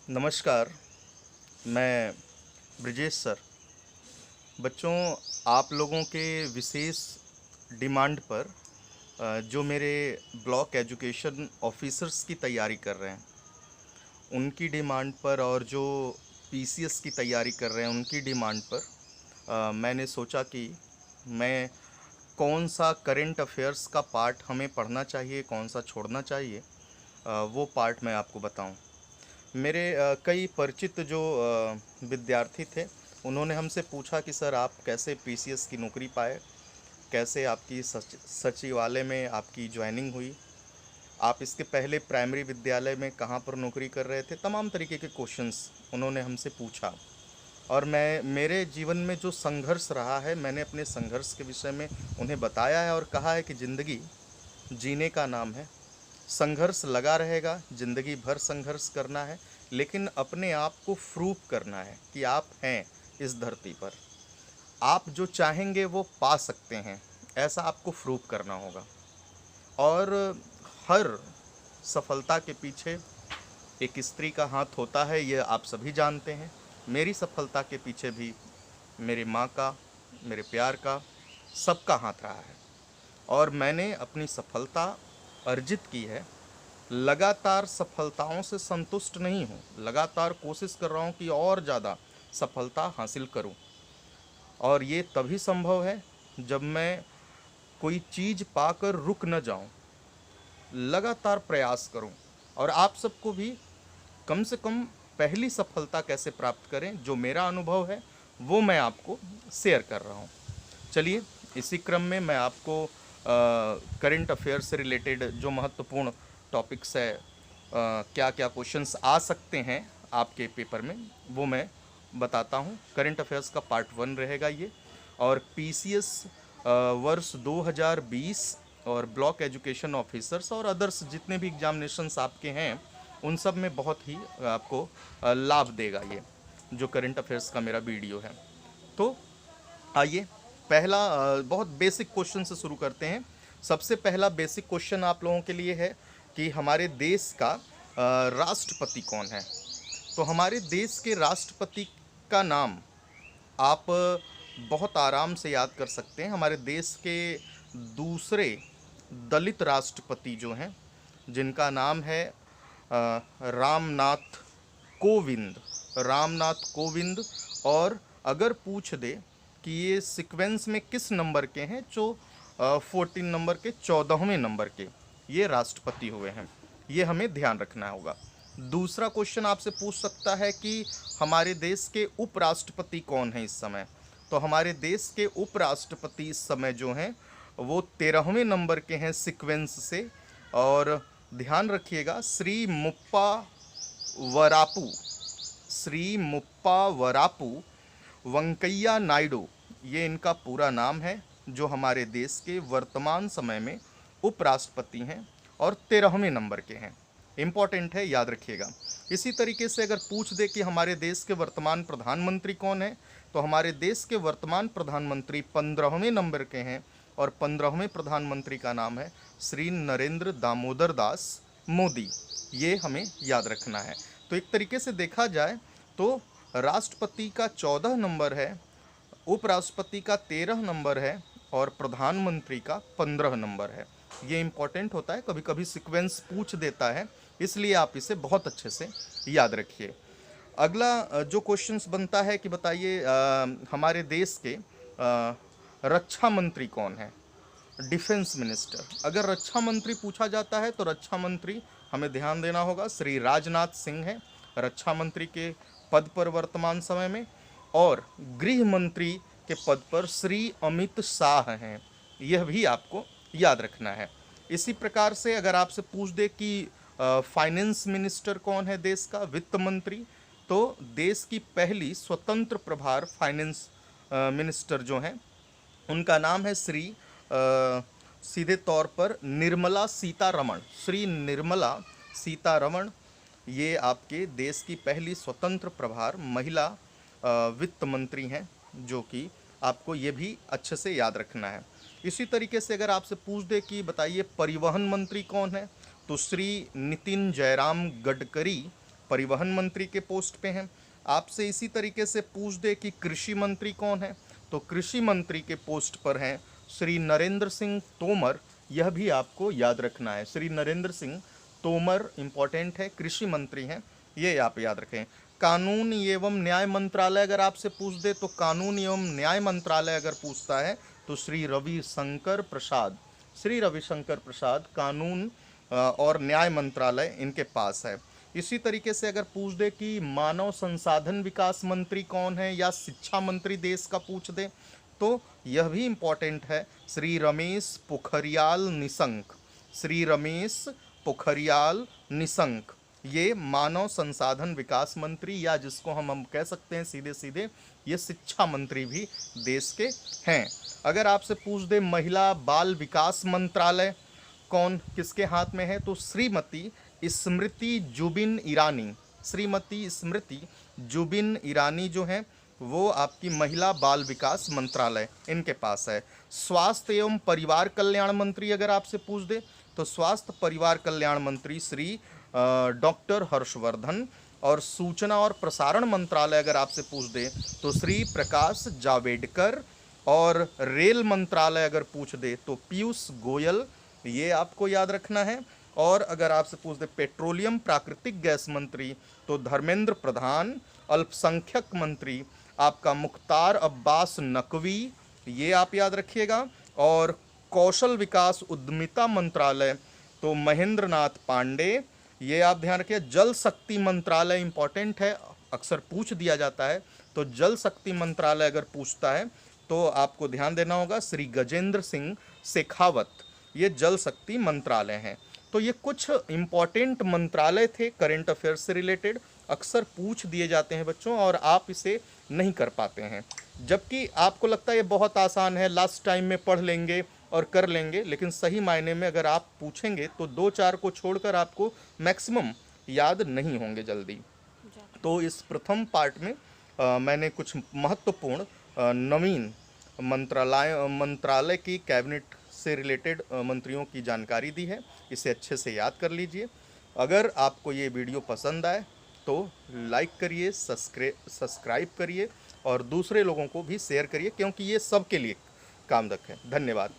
नमस्कार, मैं ब्रिजेश सर। बच्चों, आप लोगों के विशेष डिमांड पर जो मेरे ब्लॉक एजुकेशन ऑफिसर्स की तैयारी कर रहे हैं, उनकी डिमांड पर और जो पीसीएस की तैयारी कर रहे हैं, उनकी डिमांड पर मैंने सोचा कि मैं कौन सा करंट अफेयर्स का पार्ट हमें पढ़ना चाहिए, कौन सा छोड़ना चाहिए, वो पार्ट मैं आपको बताऊं। मेरे कई परिचित जो विद्यार्थी थे, उन्होंने हमसे पूछा कि सर आप कैसे पीसीएस की नौकरी पाए, कैसे आपकी सचिवालय में आपकी ज्वाइनिंग हुई, आप इसके पहले प्राइमरी विद्यालय में कहाँ पर नौकरी कर रहे थे। तमाम तरीके के क्वेश्चंस उन्होंने हमसे पूछा और मैं मेरे जीवन में जो संघर्ष रहा है, मैंने अपने संघर्ष के विषय में उन्हें बताया है और कहा है कि ज़िंदगी जीने का नाम है, संघर्ष लगा रहेगा, ज़िंदगी भर संघर्ष करना है, लेकिन अपने आप को प्रूव करना है कि आप हैं इस धरती पर। आप जो चाहेंगे वो पा सकते हैं, ऐसा आपको प्रूव करना होगा। और हर सफलता के पीछे एक स्त्री का हाथ होता है, ये आप सभी जानते हैं। मेरी सफलता के पीछे भी मेरी माँ का, मेरे प्यार का, सबका हाथ रहा है और मैंने अपनी सफलता अर्जित की है। लगातार सफलताओं से संतुष्ट नहीं हूँ, लगातार कोशिश कर रहा हूँ कि और ज़्यादा सफलता हासिल करूँ। और ये तभी संभव है जब मैं कोई चीज़ पाकर रुक न जाऊँ, लगातार प्रयास करूँ। और आप सबको भी कम से कम पहली सफलता कैसे प्राप्त करें, जो मेरा अनुभव है वो मैं आपको शेयर कर रहा हूँ। चलिए, इसी क्रम में मैं आपको करंट अफेयर से रिलेटेड जो महत्वपूर्ण टॉपिक्स है, क्या क्या क्वेश्चंस आ सकते हैं आपके पेपर में, वो मैं बताता हूँ। करंट अफेयर्स का पार्ट 1 रहेगा ये। और पीसीएस वर्ष 2020 और ब्लॉक एजुकेशन ऑफिसर्स और अदर्स जितने भी एग्जामिनेशंस आपके हैं, उन सब में बहुत ही आपको लाभ देगा ये जो करंट अफेयर्स का मेरा वीडियो है। तो आइए, पहला बहुत बेसिक क्वेश्चन से शुरू करते हैं। सबसे पहला बेसिक क्वेश्चन आप लोगों के लिए है कि हमारे देश का राष्ट्रपति कौन है। तो हमारे देश के राष्ट्रपति का नाम आप बहुत आराम से याद कर सकते हैं। हमारे देश के दूसरे दलित राष्ट्रपति जो हैं, जिनका नाम है रामनाथ कोविंद। रामनाथ कोविंद। और अगर पूछ दे कि ये सीक्वेंस में किस नंबर के हैं, जो 14 नंबर के, 14वें नंबर के ये राष्ट्रपति हुए हैं, ये हमें ध्यान रखना होगा। दूसरा क्वेश्चन आपसे पूछ सकता है कि हमारे देश के उपराष्ट्रपति कौन हैं इस समय। तो हमारे देश के उपराष्ट्रपति इस समय जो हैं वो 13वें नंबर के हैं सीक्वेंस से। और ध्यान रखिएगा, श्री मुप्पा वरापू, श्री मुप्पा वरापू वेंकैया नायडू, ये इनका पूरा नाम है, जो हमारे देश के वर्तमान समय में उपराष्ट्रपति हैं और 13वें नंबर के हैं। इम्पॉर्टेंट है, याद रखिएगा। इसी तरीके से अगर पूछ दे कि हमारे देश के वर्तमान प्रधानमंत्री कौन है, तो हमारे देश के वर्तमान प्रधानमंत्री 15वें नंबर के हैं और 15वें प्रधानमंत्री का नाम है श्री नरेंद्र दामोदर दास मोदी। ये हमें याद रखना है। तो एक तरीके से देखा जाए तो राष्ट्रपति का 14 नंबर है, उपराष्ट्रपति का 13 नंबर है और प्रधानमंत्री का 15 नंबर है। ये इम्पॉर्टेंट होता है, कभी कभी सीक्वेंस पूछ देता है, इसलिए आप इसे बहुत अच्छे से याद रखिए। अगला जो क्वेश्चंस बनता है कि बताइए हमारे देश के रक्षा मंत्री कौन है, डिफेंस मिनिस्टर। अगर रक्षा मंत्री पूछा जाता है तो रक्षा मंत्री हमें ध्यान देना होगा, श्री राजनाथ सिंह हैं रक्षा मंत्री के पद पर वर्तमान समय में। और गृह मंत्री के पद पर श्री अमित शाह हैं, यह भी आपको याद रखना है। इसी प्रकार से अगर आपसे पूछ दे कि फाइनेंस मिनिस्टर कौन है देश का, वित्त मंत्री, तो देश की पहली स्वतंत्र प्रभार फाइनेंस मिनिस्टर जो हैं, उनका नाम है श्री सीधे तौर पर निर्मला सीतारमण। श्री निर्मला सीतारमण, ये आपके देश की पहली स्वतंत्र प्रभार महिला वित्त मंत्री हैं, जो कि आपको ये भी अच्छे से याद रखना है। इसी तरीके से अगर आपसे पूछ दे कि बताइए परिवहन मंत्री कौन है, तो श्री नितिन जयराम गडकरी परिवहन मंत्री के पोस्ट पे हैं। आपसे इसी तरीके से पूछ दे कि कृषि मंत्री कौन है, तो कृषि मंत्री के पोस्ट पर हैं श्री नरेंद्र सिंह तोमर। यह भी आपको याद रखना है, श्री नरेंद्र सिंह तोमर इम्पोर्टेंट है, कृषि मंत्री हैं, ये आप याद रखें। कानून एवं न्याय मंत्रालय अगर आपसे पूछ दे, तो कानून एवं न्याय मंत्रालय अगर पूछता है तो श्री रविशंकर प्रसाद, श्री रविशंकर प्रसाद कानून और न्याय मंत्रालय इनके पास है। इसी तरीके से अगर पूछ दे कि मानव संसाधन विकास मंत्री कौन है या शिक्षा मंत्री देश का पूछ दे, तो यह भी इम्पोर्टेंट है, श्री रमेश पोखरियाल निशंक, श्री रमेश पोखरियाल निशंक, ये मानव संसाधन विकास मंत्री, या जिसको हम कह सकते हैं सीधे सीधे ये शिक्षा मंत्री भी देश के हैं। अगर आपसे पूछ दे महिला बाल विकास मंत्रालय कौन किसके हाथ में है, तो श्रीमती स्मृति जुबिन ईरानी, श्रीमती स्मृति जुबिन ईरानी जो हैं वो आपकी महिला बाल विकास मंत्रालय इनके पास है। स्वास्थ्य एवं परिवार कल्याण मंत्री अगर आपसे पूछ दे, तो स्वास्थ्य परिवार कल्याण मंत्री श्री डॉक्टर हर्षवर्धन, और सूचना और प्रसारण मंत्रालय अगर आपसे पूछ दे तो श्री प्रकाश जावड़ेकर, और रेल मंत्रालय अगर पूछ दे तो पीयूष गोयल, ये आपको याद रखना है। और अगर आपसे पूछ दे पेट्रोलियम प्राकृतिक गैस मंत्री तो धर्मेंद्र प्रधान, अल्पसंख्यक मंत्री आपका मुख्तार अब्बास नकवी, ये आप याद रखिएगा। और कौशल विकास उद्यमिता मंत्रालय तो महेंद्र नाथ पांडे, ये आप ध्यान रखिए। जल शक्ति मंत्रालय इंपॉर्टेंट है, अक्सर पूछ दिया जाता है, तो जल शक्ति मंत्रालय अगर पूछता है तो आपको ध्यान देना होगा श्री गजेंद्र सिंह शेखावत, ये जल शक्ति मंत्रालय हैं। तो ये कुछ इम्पॉर्टेंट मंत्रालय थे करेंट अफेयर्स से रिलेटेड, अक्सर पूछ दिए जाते हैं बच्चों और आप इसे नहीं कर पाते हैं, जबकि आपको लगता है ये बहुत आसान है, लास्ट टाइम में पढ़ लेंगे और कर लेंगे, लेकिन सही मायने में अगर आप पूछेंगे तो 2-4 को छोड़कर आपको मैक्सिमम याद नहीं होंगे जल्दी। तो इस प्रथम पार्ट में मैंने कुछ महत्वपूर्ण नवीन मंत्रालय की कैबिनेट से रिलेटेड मंत्रियों की जानकारी दी है, इसे अच्छे से याद कर लीजिए। अगर आपको ये वीडियो पसंद आए तो लाइक करिए, सब्सक्राइब करिए और दूसरे लोगों को भी शेयर करिए, क्योंकि ये सबके लिए कामदक है। धन्यवाद।